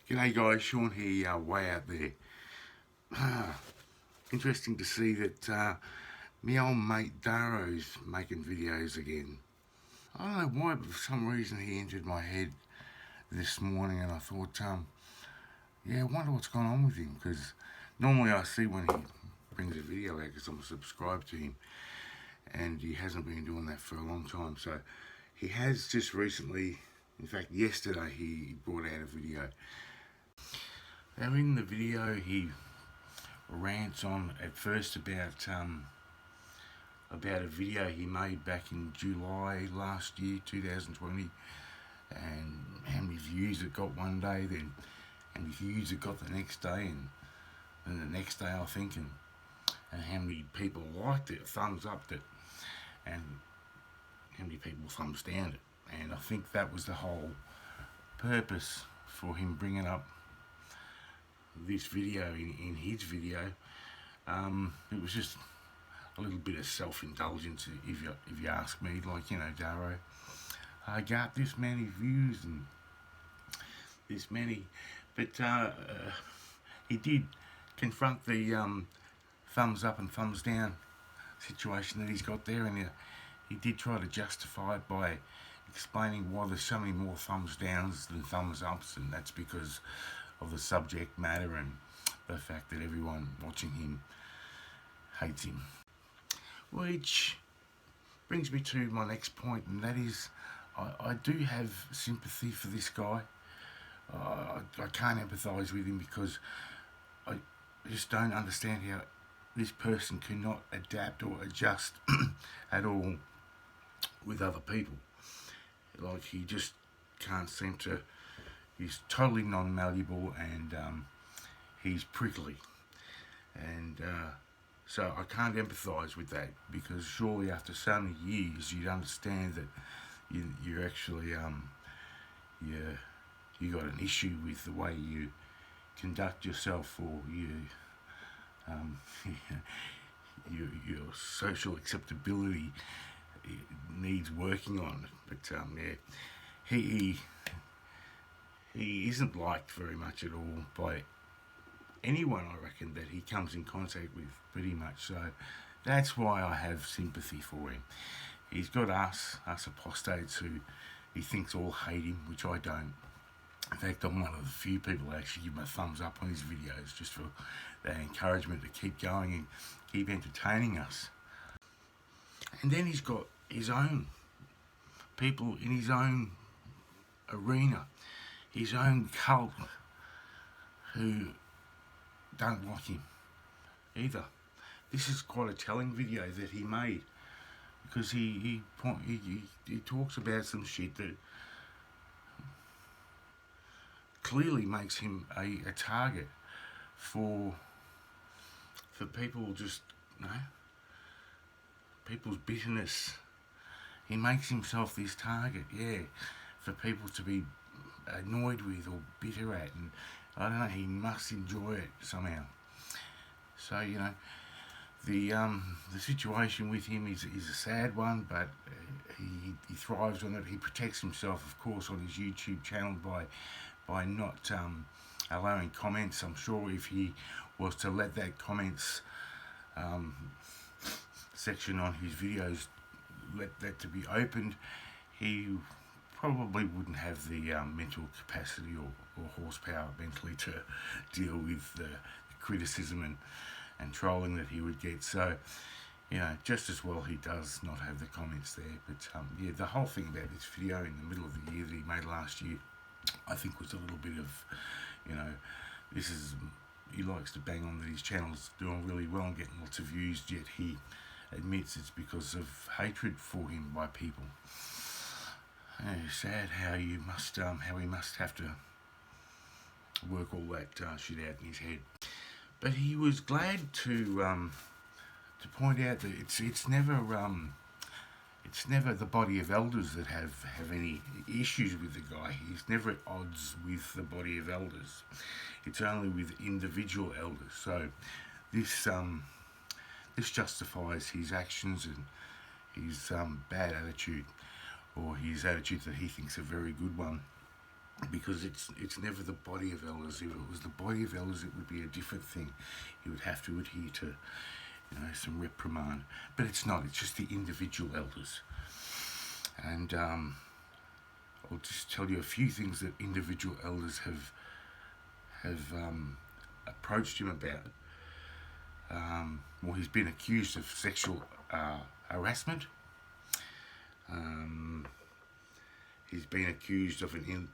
G'day guys, Sean here, way out there. Interesting to see that my old mate Daro's making videos again. I don't know why, but for some reason he entered my head this morning and I thought, yeah, I wonder what's going on with him, because normally I see when he brings a video out because I'm subscribed to him, and he hasn't been doing that for a long time. So he has just recently, in fact yesterday, he brought out a video. Now in the video he rants on at first about a video he made back in July last year, 2020, and how many views it got one day, then how many views it got the next day, and the next day I think, and how many people liked it, thumbs up it, and how many people thumbs down it. And I think that was the whole purpose for him bringing up this video in his video. It was just a little bit of self-indulgence, if you ask me. Like, you know, Daro, I got this many views and this many, but he did confront the thumbs up and thumbs down situation that he's got there, and he did try to justify it by explaining why there's so many more thumbs downs than thumbs ups, and that's because of the subject matter and the fact that everyone watching him hates him. Which brings me to my next point, and that is I do have sympathy for this guy. I can't empathise with him because I just don't understand how this person cannot adapt or adjust at all with other people. Like, he just can't seem to. He's totally non-malleable, and he's prickly, and so I can't empathise with that, because surely after so many years you'd understand that you're actually you got an issue with the way you conduct yourself, or your social acceptability needs working on. But yeah, he isn't liked very much at all by anyone, I reckon, that he comes in contact with, pretty much. So that's why I have sympathy for him. He's got us apostates who he thinks all hate him, which I don't. In fact, I'm one of the few people that actually give him a thumbs up on his videos, just for that encouragement to keep going and keep entertaining us. And then he's got his own people in his own arena, his own cult, who don't like him either. This is quite a telling video that he made, because he talks about some shit that clearly makes him a target for people, just, you know, people's bitterness. He makes himself this target, yeah, for people to be annoyed with or bitter at, and I don't know, he must enjoy it somehow. So, you know, the situation with him is a sad one, but he thrives on it. He protects himself, of course, on his YouTube channel by not allowing comments. I'm sure if he was to let that comments section on his videos, let that to be opened, he probably wouldn't have the mental capacity or horsepower mentally to deal with the criticism and trolling that he would get. So, you know, just as well he does not have the comments there. But yeah, the whole thing about this video in the middle of the year that he made last year, I think was a little bit of, you know, he likes to bang on that his channel's doing really well and getting lots of views, yet he admits it's because of hatred for him by people. And it's sad how he must have to work all that shit out in his head. But he was glad to point out that it's never the body of elders that have any issues with the guy. He's never at odds with the body of elders. It's only with individual elders. So this justifies his actions and his bad attitude, or his attitude that he thinks a very good one. because it's never the body of elders. If it was the body of elders, it would be a different thing. He would have to adhere to, some reprimand. But it's not. It's just the individual elders. And I'll just tell you a few things that individual elders have approached him about. Well, he's been accused of sexual harassment. He's been accused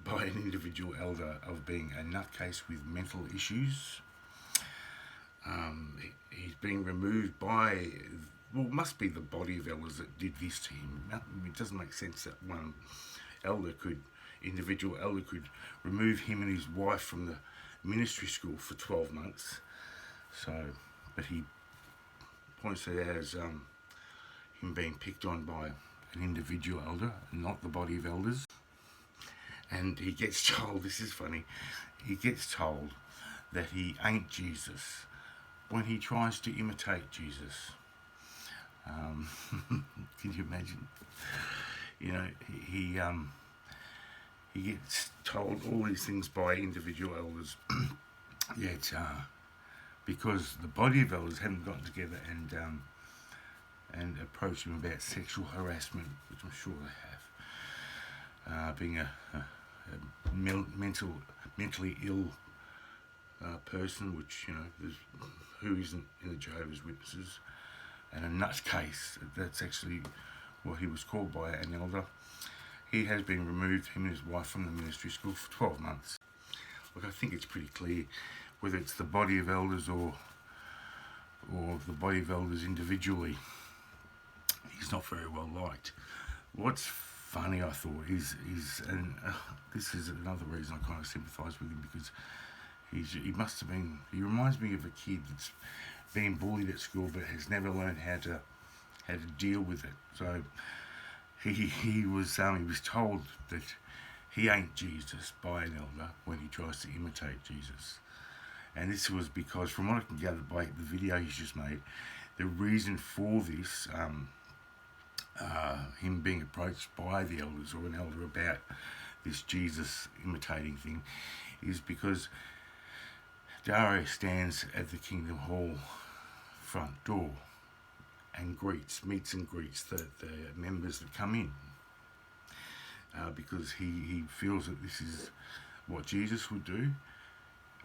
by an individual elder of being a nutcase with mental issues. He's been removed by, well, it must be the body of elders that did this to him. It doesn't make sense that one individual elder could remove him and his wife from the ministry school for 12 months. But he points it out as him being picked on by an individual elder, not the body of elders. And he gets told, this is funny, he gets told that he ain't Jesus when he tries to imitate Jesus. Can you imagine? He gets told all these things by individual elders, yet because the body of elders haven't gotten together and approached him about sexual harassment, which I'm sure they have. Being a mentally ill person, which who isn't in the Jehovah's Witnesses, and a nutcase. That's actually what he was called by an elder. He has been removed, him and his wife, from the ministry school for 12 months. Look, I think it's pretty clear, whether it's the body of elders or the body of elders individually, he's not very well liked. What's funny, I thought, is this is another reason I kind of sympathise with him, because he reminds me of a kid that's been bullied at school but has never learned how to deal with it. So he was told that he ain't Jesus by an elder when he tries to imitate Jesus. And this was because, from what I can gather by the video he's just made, the reason for this, him being approached by the elders or an elder about this Jesus imitating thing, is because Daro stands at the Kingdom Hall front door and meets and greets the members that come in, because he feels that this is what Jesus would do,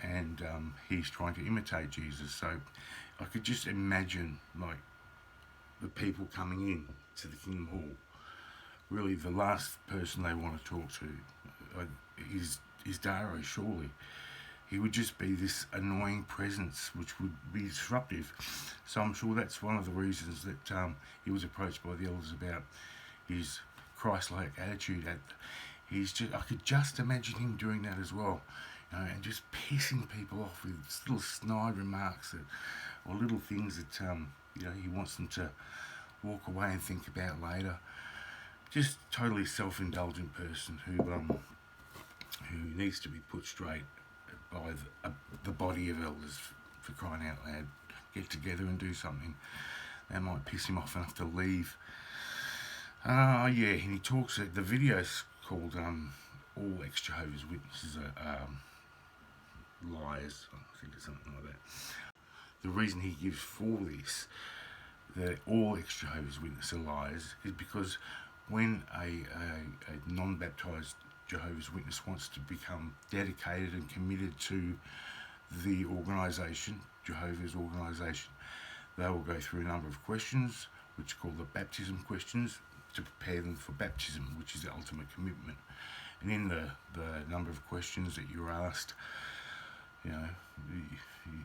and he's trying to imitate Jesus. So I could just imagine, like, the people coming in to the Kingdom Hall, really the last person they want to talk to is Daro, surely. He would just be this annoying presence which would be disruptive. So I'm sure that's one of the reasons that he was approached by the elders about his Christ-like attitude. I could just imagine him doing that as well, and just pissing people off with little snide remarks or little things that he wants them to walk away and think about later. Just totally self-indulgent person who needs to be put straight by the body of elders, for crying out loud. Get together and do something. That might piss him off enough to leave. And he talks, the video's called All Ex-Jehovah's Witnesses Are Liars. I think it's something like that. The reason he gives for this, that all ex-Jehovah's Witnesses are liars, is because when a non-baptised Jehovah's Witness wants to become dedicated and committed to the organisation, Jehovah's organisation, they will go through a number of questions, which are called the baptism questions, to prepare them for baptism, which is the ultimate commitment. And in the number of questions that you're asked,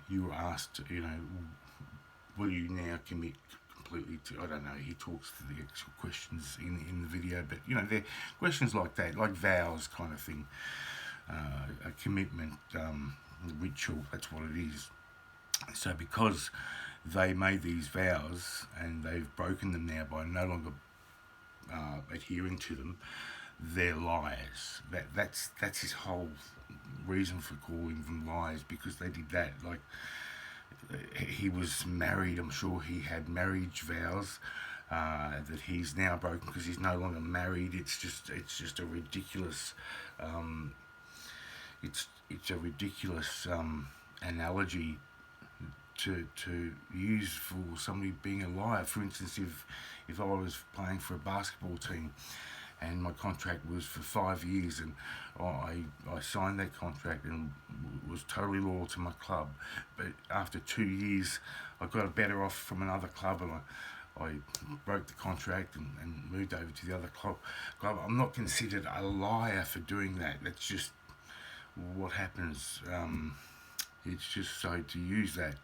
you were asked, will you now commit completely to, I don't know, he talks to the actual questions in the video, but they're questions like that, like vows kind of thing, a commitment, ritual, that's what it is. So because they made these vows and they've broken them now by no longer adhering to them, they're liars. That's his whole reason for calling them liars, because they did that. Like, he was married, I'm sure he had marriage vows that he's now broken because he's no longer married. It's just a ridiculous it's a ridiculous analogy to use for somebody being a liar. For instance, if I was playing for a basketball team and my contract was for 5 years, and I signed that contract and was totally loyal to my club, but after 2 years I got a better offer from another club, and I broke the contract and moved over to the other club. I'm not considered a liar for doing that. That's just what happens. It's just so to use that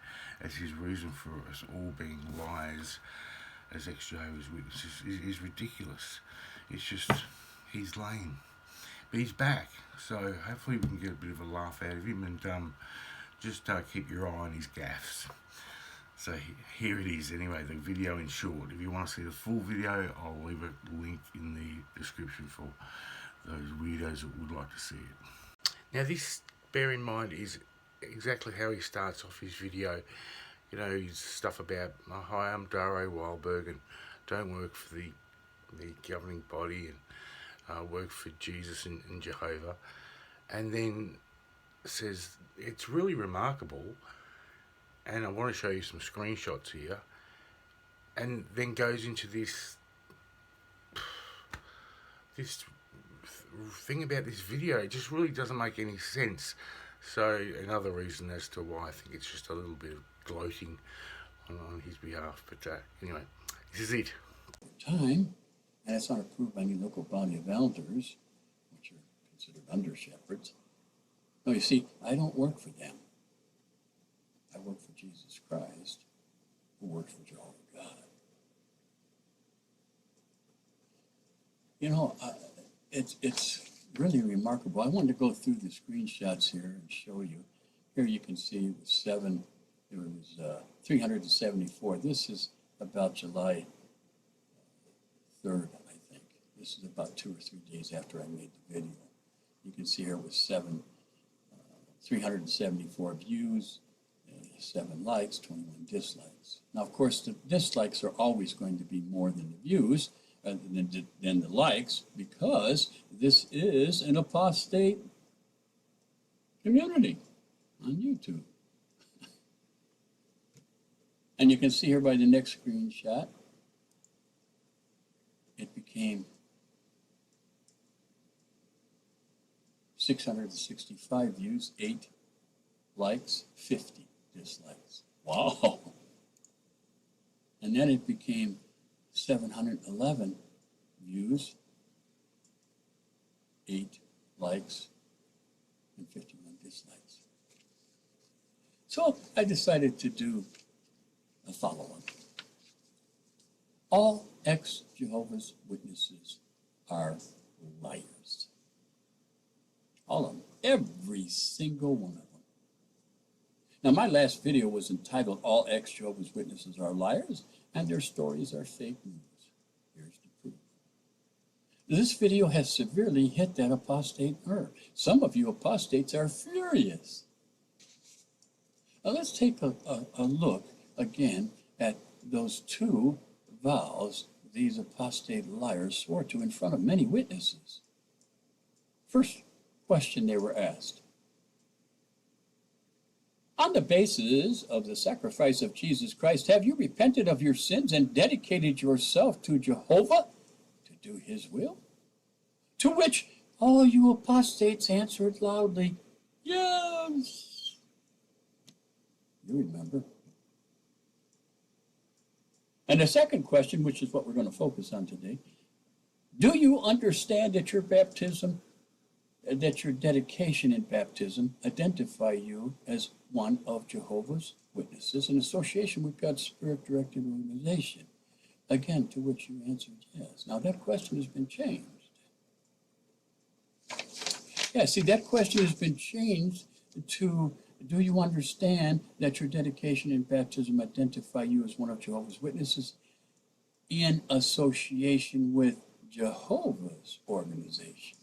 as his reason for us all being liars as exjw witnesses is ridiculous. It's just, he's lame. But he's back, so hopefully we can get a bit of a laugh out of him, and just keep your eye on his gaffes. So here it is anyway, the video in short. If you want to see the full video, I'll leave a link in the description for those weirdos that would like to see it. Now this, bear in mind, is exactly how he starts off his video. You know, his stuff about, hi, I'm Daro Wildberg and don't work for the governing body, and work for Jesus and Jehovah. And then says, it's really remarkable, and I want to show you some screenshots here, and then goes into this thing about this video. It just really doesn't make any sense. So another reason as to why I think it's just a little bit of gloating on his behalf. But anyway, this is it. Time, and it's not approved by any local body of elders, which are considered under shepherds. No, you see, I don't work for them. I work for Jesus Christ, who works for Jehovah God. You know, it's really remarkable. I wanted to go through the screenshots here and show you. Here you can see it was 374. This is about July 3rd, I think. This is about 2 or 3 days after I made the video. You can see here with 374 views, 7 likes, 21 dislikes. Now, of course, the dislikes are always going to be more than the views, than the likes, because this is an apostate community on YouTube. And you can see here by the next screenshot, it became 665 views, 8 likes, 50 dislikes. Wow! And then it became 711 views, 8 likes, and 51 dislikes. So I decided to do a follow-up. All ex-Jehovah's Witnesses are liars. All of them. Every single one of them. Now, my last video was entitled, All Ex-Jehovah's Witnesses Are Liars, and Their Stories Are Fake News. Here's the proof. This video has severely hit that apostate nerve. Some of you apostates are furious. Now, let's take a look again at those 2 vows these apostate liars swore to in front of many witnesses. First question they were asked: on the basis of the sacrifice of Jesus Christ, have you repented of your sins and dedicated yourself to Jehovah to do his will? To which all you apostates answered loudly, yes. You remember. And the second question, which is what we're going to focus on today, do you understand that your baptism, that your dedication in baptism identify you as one of Jehovah's Witnesses in association with God's Spirit-directed organization? Again, to which you answered yes. Now that question has been changed. Yeah, see, that question has been changed to, do you understand that your dedication in baptism identify you as one of Jehovah's Witnesses in association with Jehovah's organization?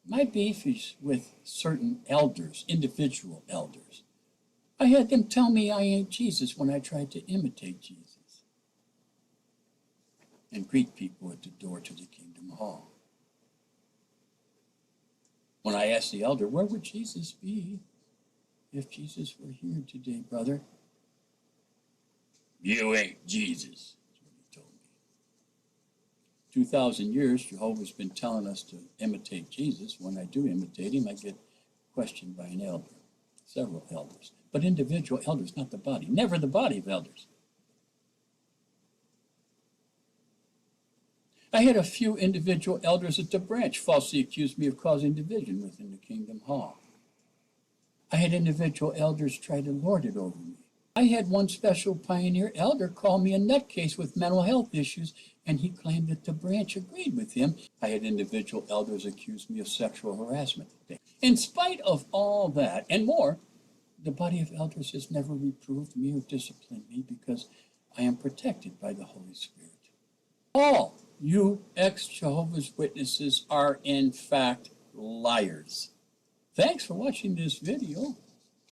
My beef is with certain elders, individual elders. I had them tell me I ain't Jesus when I tried to imitate Jesus and greet people at the door to the Kingdom Hall. When I asked the elder, where would Jesus be if Jesus were here today, brother? You ain't Jesus, is what he told me. 2,000 years, Jehovah's been telling us to imitate Jesus. When I do imitate him, I get questioned by an elder, several elders. But individual elders, not the body. Never the body of elders. I had a few individual elders at the branch falsely accuse me of causing division within the Kingdom Hall. I had individual elders try to lord it over me. I had one special pioneer elder call me a nutcase with mental health issues, and he claimed that the branch agreed with him. I had individual elders accuse me of sexual harassment. In spite of all that and more, the body of elders has never reproved me or disciplined me because I am protected by the Holy Spirit. All you ex-Jehovah's Witnesses are in fact liars. Thanks for watching this video.